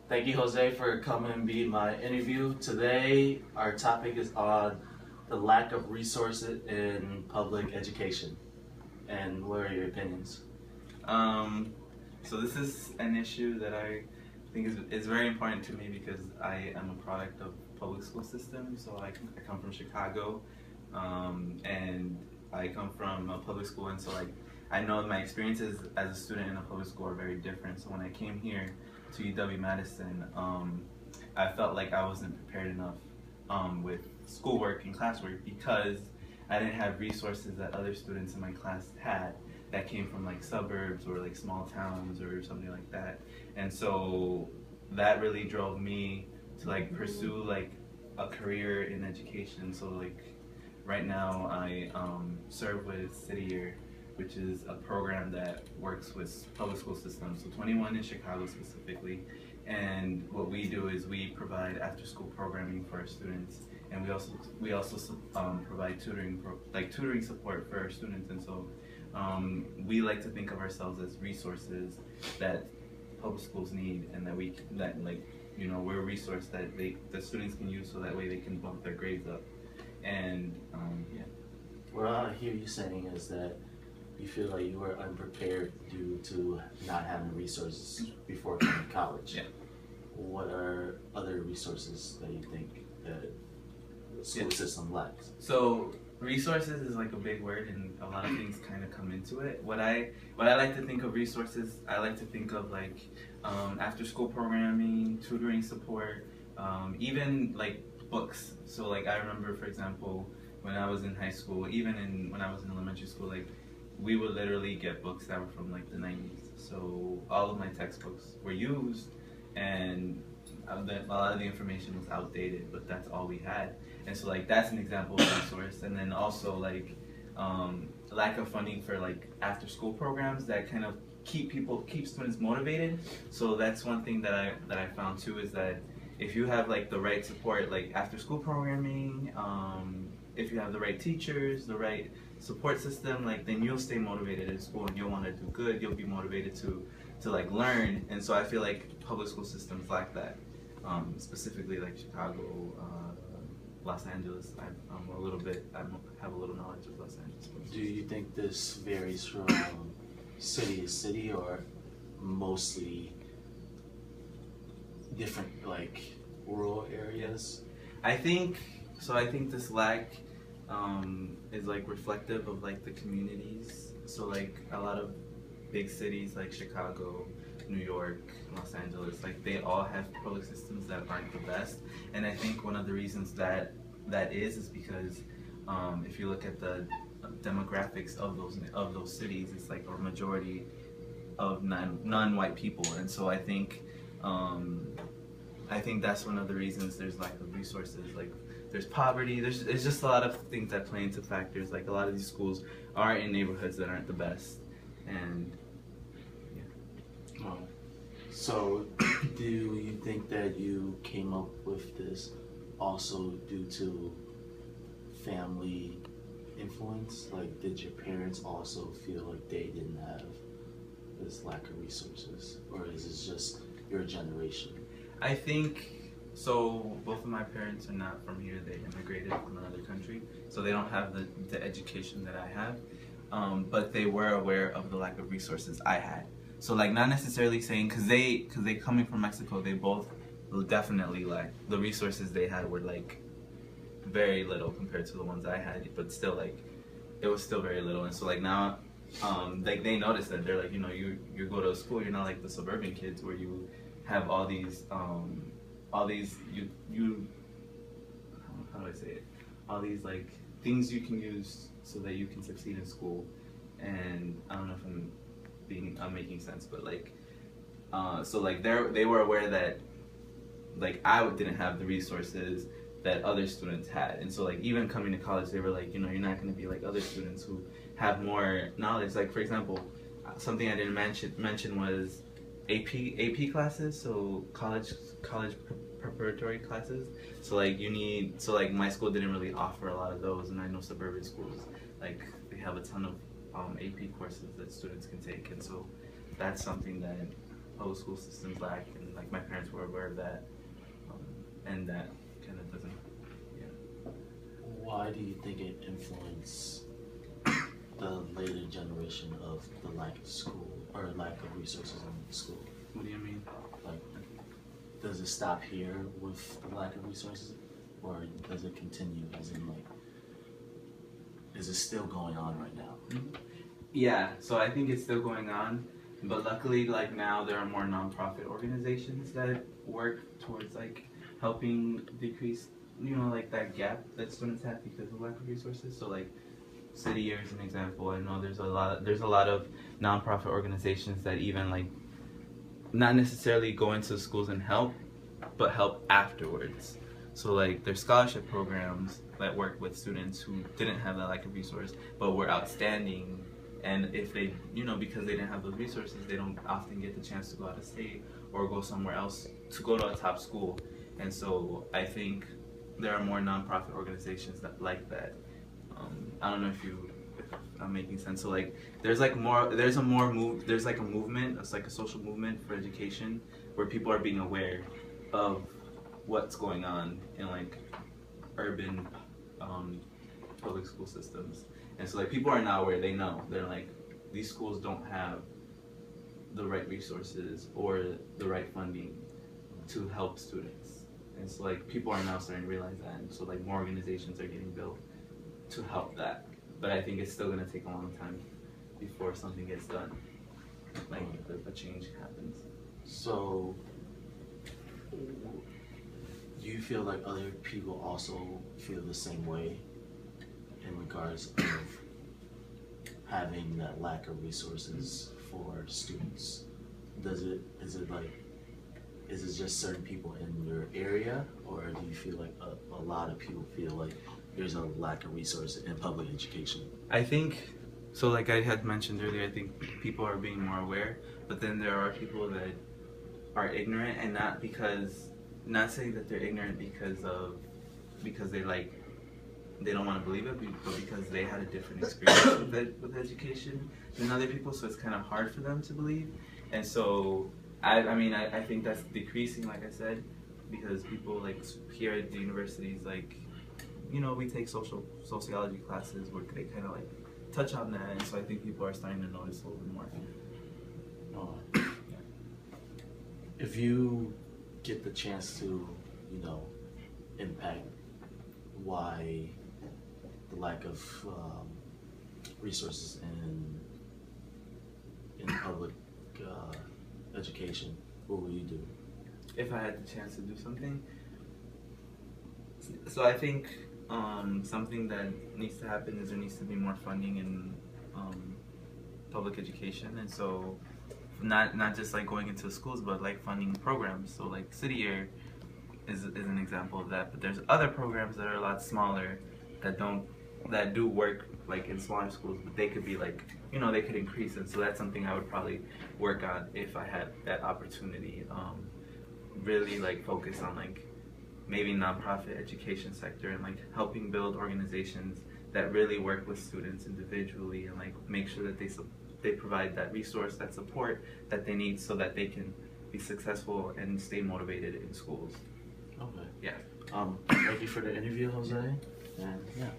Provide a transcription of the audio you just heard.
Thank you, Jose, for coming and being my interview. Today, our topic is on the lack of resources in public education. And what are your opinions? Um, so this is an issue that I think is very important to me because I am a product of public school system. So I come from Chicago, and I come from a public school, and so I know my experiences as a student in a public school are very different. So when I came here to UW-Madison, I felt like I wasn't prepared enough with schoolwork and classwork because I didn't have resources that other students in my class had that came from like suburbs or like small towns or something like that. And so that really drove me to like pursue like a career in education. So like right now I serve with City Year, which is a program that works with public school systems, so 21 in Chicago specifically. And what we do is we provide after-school programming for our students, and we also provide tutoring support for our students. And so we like to think of ourselves as resources that public schools need, and we're a resource that the students can use so that way they can bump their grades up. And yeah. What I hear you saying is that you feel like you were unprepared due to not having resources before coming to college. Yeah. What are other resources that you think that the school system lacks? So resources is like a big word, and a lot of things kind of come into it. What I like to think of resources, I like to think of like after school programming, tutoring support, even like books. So like I remember, for example, when I was in high school, when I was in elementary school, like we would literally get books that were from like the 90s. So all of my textbooks were used, and a lot of the information was outdated, but that's all we had. And so like that's an example of a resource. And then also like lack of funding for like after school programs that kind of keep students motivated. So that's one thing that I found too, is that if you have like the right support, like after school programming, if you have the right teachers, the right support system, like then you'll stay motivated in school and you'll want to do good. You'll be motivated to like learn. And so I feel like public school systems lack that, specifically like Chicago, Los Angeles. I have a little knowledge of Los Angeles. Do you think this varies from city to city, or mostly different like rural areas? I think so. I think this lack is like reflective of like the communities. So like a lot of big cities like Chicago, New York, Los Angeles, like they all have public systems that aren't the best. And I think one of the reasons that is because if you look at the demographics of those cities, it's like a majority of non-white people. And so I think that's one of the reasons there's lack of resources. Like there's poverty, there's just a lot of things that play into factors. Like a lot of these schools are in neighborhoods that aren't the best. And yeah. So do you think that you came up with this also due to family influence? Like, did your parents also feel like they didn't have this lack of resources, or is it just your generation? I think so. Both of my parents are not from here. They immigrated from another country, so they don't have the education that I have. But they were aware of the lack of resources I had. So like not necessarily saying because they coming from Mexico, they both definitely like the resources they had were like very little compared to the ones I had, but still like it was still very little. And so like now like they noticed that. They're like, you go to school, you're not like the suburban kids where you have all these you how do I say it, all these like things you can use so that you can succeed in school. And I don't know if I'm making sense, but like so like they were aware that like I didn't have the resources that other students had. And so like even coming to college, they were like, you're not going to be like other students who have more knowledge. Like for example, something I didn't mention was AP classes, so college preparatory classes. So like my school didn't really offer a lot of those, and I know suburban schools like they have a ton of AP courses that students can take. And so that's something that public school systems lack, and like my parents were aware of that, and that kind of doesn't. Why do you think it influenced the later generation of the lack of school or lack of resources in school? What do you mean? Like, does it stop here with the lack of resources, or does it continue? As in, like, is it still going on right now? Yeah, so I think it's still going on, but luckily, like now there are more nonprofit organizations that work towards like helping decrease, like that gap that students have because of lack of resources. So like City Year is an example. I know there's a lot of nonprofit organizations that even like not necessarily go into schools and help, but help afterwards. So like there's scholarship programs that work with students who didn't have that lack of resource but were outstanding, and if they, because they didn't have those resources, they don't often get the chance to go out of state or go somewhere else to go to a top school. And so I think there are more nonprofit organizations that like that. I don't know if I'm making sense. So like there's like a movement. It's like a social movement for education where people are being aware of what's going on in like urban public school systems. And so like people are now aware. They know, they're like, these schools don't have the right resources or the right funding to help students. And so like people are now starting to realize that, and so like more organizations are getting built to help that. But I think it's still gonna take a long time before something gets done, like a change happens. So, do you feel like other people also feel the same way in regards of having that lack of resources for students? Is it just certain people in your area, or do you feel like a lot of people feel like there's a lack of resources in public education? I think, so like I had mentioned earlier, I think people are being more aware, but then there are people that are ignorant, and not saying that they're ignorant because they don't want to believe it, but because they had a different experience with education than other people, so it's kind of hard for them to believe. And so I think that's decreasing, like I said, because people like here at the universities, like, we take sociology classes where they kind of like touch on that, and so I think people are starting to notice a little bit more. If you get the chance to, impact why the lack of resources in public education, what would you do? If I had the chance to do something, so I think something that needs to happen is there needs to be more funding in public education, and so not just like going into schools, but like funding programs. So like City Year is an example of that, but there's other programs that are a lot smaller that do work like in smaller schools, but they could be like, they could increase it. So that's something I would probably work on if I had that opportunity. Really like focus on like maybe nonprofit education sector and like helping build organizations that really work with students individually and like make sure that they provide that resource, that support that they need so that they can be successful and stay motivated in schools. Okay. Yeah. Thank you for the interview, Jose. And yeah.